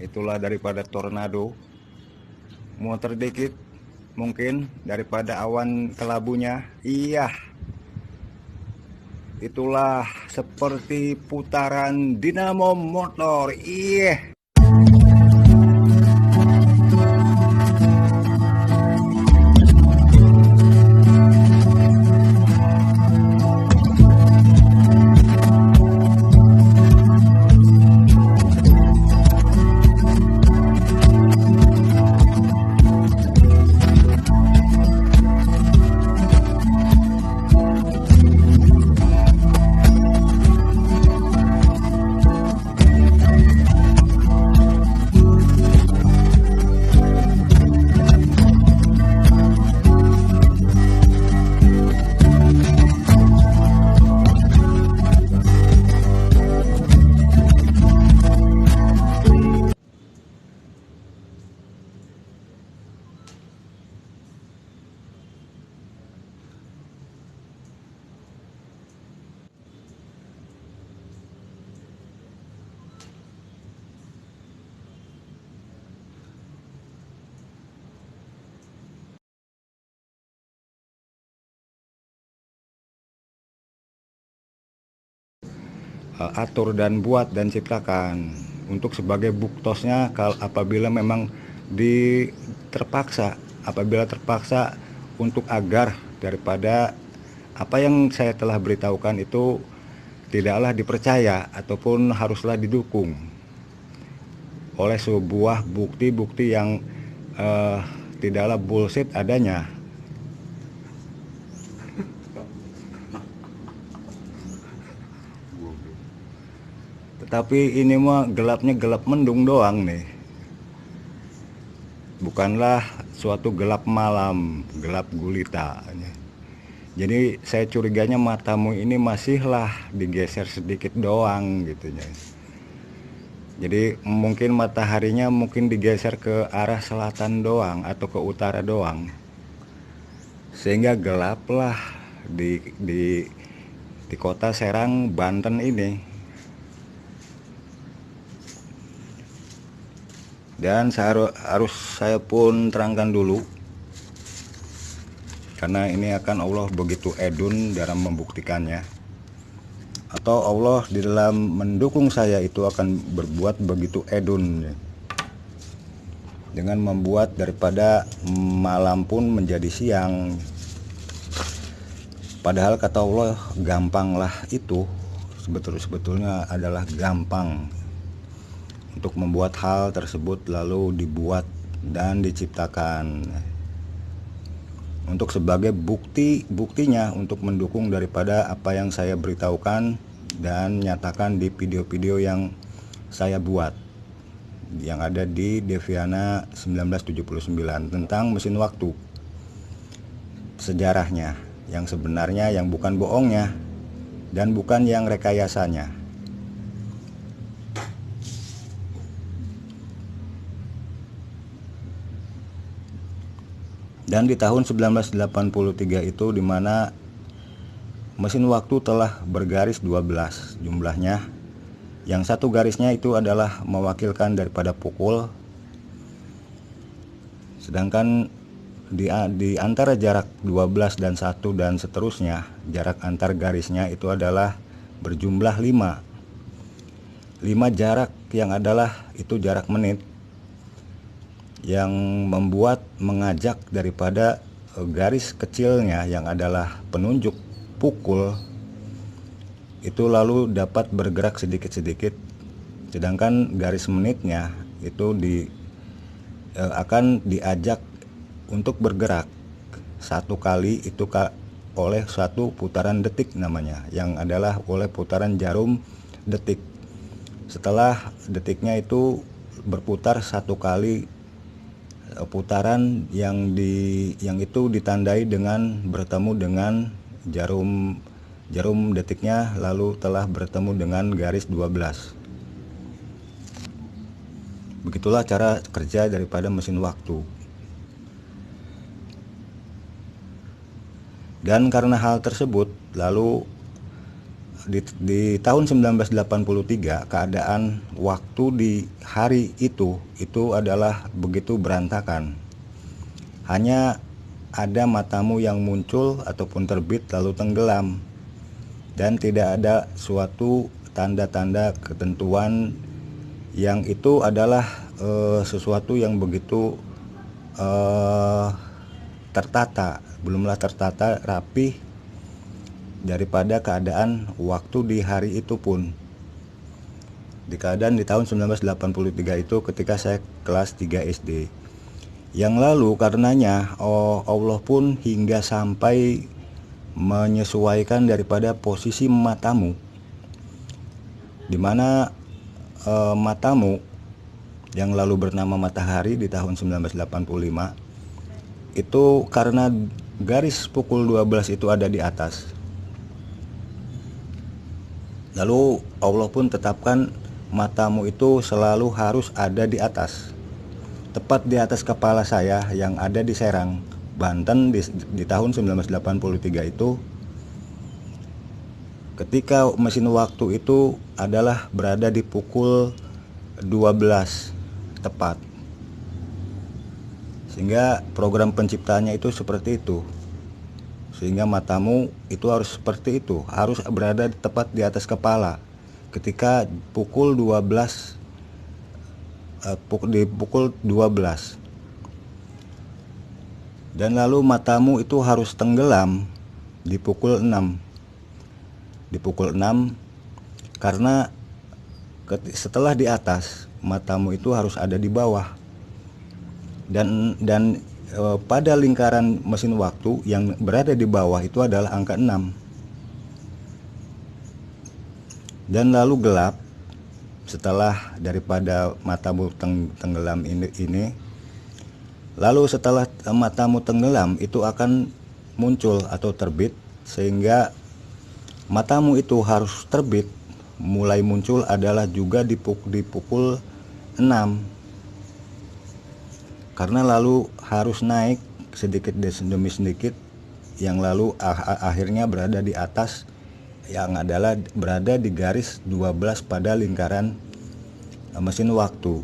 itulah daripada tornado. Muter dikit mungkin daripada awan kelabunya. Iya, itulah seperti putaran dinamo motor. Iya. Atur dan buat dan ciptakan untuk sebagai buktosnya kalau apabila memang apabila terpaksa untuk agar daripada apa yang saya telah beritahukan itu tidaklah dipercaya ataupun haruslah didukung oleh sebuah bukti-bukti yang tidaklah bullshit adanya. Tetapi ini mah gelapnya gelap mendung doang nih. Bukanlah suatu gelap malam, gelap gulita. Jadi saya curiganya matamu ini masihlah digeser sedikit doang gitu ya. Jadi mungkin mataharinya mungkin digeser ke arah selatan doang atau ke utara doang. Sehingga gelaplah di kota Serang, Banten ini. Dan harus saya pun terangkan dulu, karena ini akan Allah begitu edun dalam membuktikannya, atau Allah di dalam mendukung saya itu akan berbuat begitu edun dengan membuat daripada malam pun menjadi siang. Padahal kata Allah gampanglah itu, sebetulnya adalah gampang untuk membuat hal tersebut lalu dibuat dan diciptakan untuk sebagai buktinya untuk mendukung daripada apa yang saya beritahukan dan nyatakan di video-video yang saya buat yang ada di Deviana 1979 tentang mesin waktu, sejarahnya yang sebenarnya, yang bukan bohongnya dan bukan yang rekayasanya. Dan di tahun 1983 itu dimana mesin waktu telah bergaris 12 jumlahnya. Yang satu garisnya itu adalah mewakilkan daripada pukul. Sedangkan di antara jarak 12 dan 1 dan seterusnya, jarak antar garisnya itu adalah berjumlah 5. 5 jarak yang adalah itu jarak menit, yang membuat mengajak daripada garis kecilnya yang adalah penunjuk pukul itu lalu dapat bergerak sedikit-sedikit, sedangkan garis menitnya itu akan diajak untuk bergerak satu kali itu oleh satu putaran detik namanya, yang adalah oleh putaran jarum detik. Setelah detiknya itu berputar satu kali putaran yang itu ditandai dengan bertemu dengan jarum detiknya lalu telah bertemu dengan garis 12. Begitulah cara kerja daripada mesin waktu. Dan karena hal tersebut lalu di tahun 1983 keadaan waktu di hari itu adalah begitu berantakan. Hanya ada matamu yang muncul ataupun terbit lalu tenggelam, dan tidak ada suatu tanda-tanda ketentuan yang itu adalah sesuatu yang begitu tertata, belumlah tertata rapih daripada keadaan waktu di hari itu pun. Di keadaan di tahun 1983 itu ketika saya kelas 3 SD. Yang lalu karenanya Allah pun hingga sampai menyesuaikan daripada posisi matamu, dimana matamu yang lalu bernama matahari di tahun 1985 itu karena garis pukul 12 itu ada di atas. Lalu Allah pun tetapkan matamu itu selalu harus ada di atas, tepat di atas kepala saya yang ada di Serang, Banten di tahun 1983 itu. Ketika mesin waktu itu adalah berada di pukul 12 tepat. Sehingga program penciptanya itu seperti itu. Sehingga matamu itu harus seperti itu, harus berada tepat di atas kepala ketika pukul 12 di pukul 12. Dan lalu matamu itu harus tenggelam di pukul 6. Di pukul 6 karena setelah di atas, matamu itu harus ada di bawah. Dan pada lingkaran mesin waktu yang berada di bawah itu adalah angka 6. Dan lalu gelap setelah daripada matamu tenggelam ini. Lalu setelah matamu tenggelam itu akan muncul atau terbit, sehingga matamu itu harus terbit mulai muncul adalah juga di pukul 6. Karena lalu harus naik sedikit demi sedikit, yang lalu akhirnya berada di atas, yang adalah berada di garis 12 pada lingkaran mesin waktu.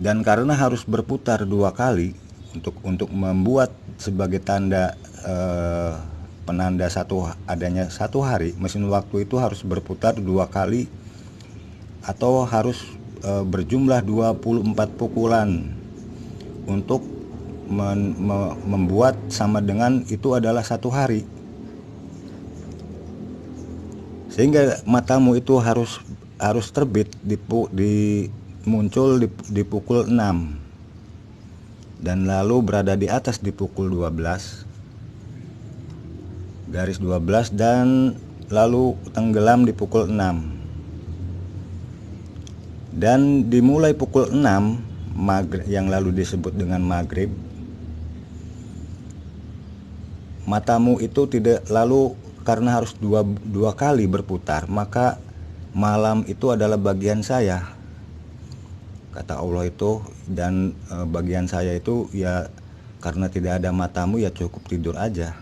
Dan karena harus berputar 2 kali untuk membuat sebagai tanda penanda adanya satu hari, mesin waktu itu harus berputar 2 kali atau harus berjumlah 24 pukulan untuk membuat sama dengan itu adalah satu hari. Sehingga matamu itu harus terbit muncul di pukul 6 dan lalu berada di atas di pukul 12, garis 12, dan lalu tenggelam di pukul 6. Dan dimulai pukul 6 yang lalu disebut dengan maghrib, matamu itu tidak lalu karena harus dua kali berputar, maka malam itu adalah bagian saya, kata Allah itu. Dan bagian saya itu ya karena tidak ada matamu ya cukup tidur aja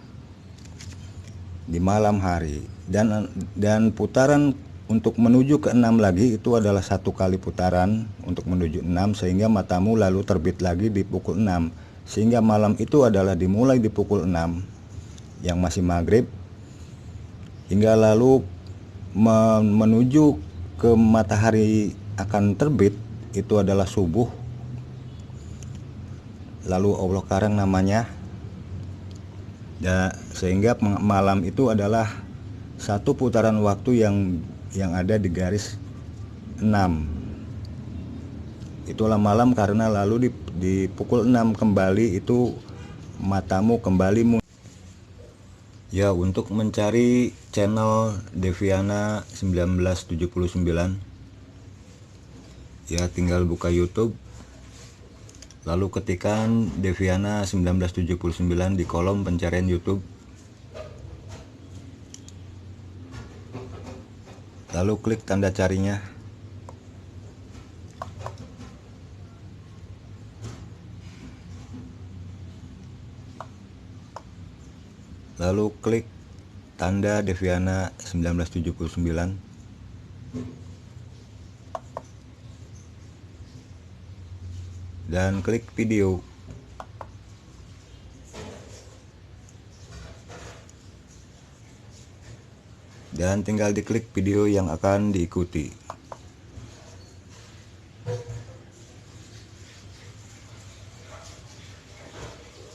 di malam hari. Dan putaran untuk menuju ke 6 lagi itu adalah 1 kali putaran untuk menuju 6, sehingga matamu lalu terbit lagi di pukul 6. Sehingga malam itu adalah dimulai di pukul 6 yang masih maghrib, hingga lalu menuju ke matahari akan terbit itu adalah subuh. Lalu Allah karang namanya. Sehingga malam itu adalah satu putaran waktu yang ada di garis 6. Itulah malam karena lalu di pukul 6 kembali itu matamu kembali ya. Untuk mencari channel Deviana 1979 ya tinggal buka YouTube, lalu ketikkan Deviana 1979 di kolom pencarian YouTube. Lalu klik tanda carinya. Lalu klik tanda Deviana 1979. Dan klik video. Dan tinggal diklik video yang akan diikuti.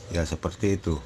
Ya, seperti itu.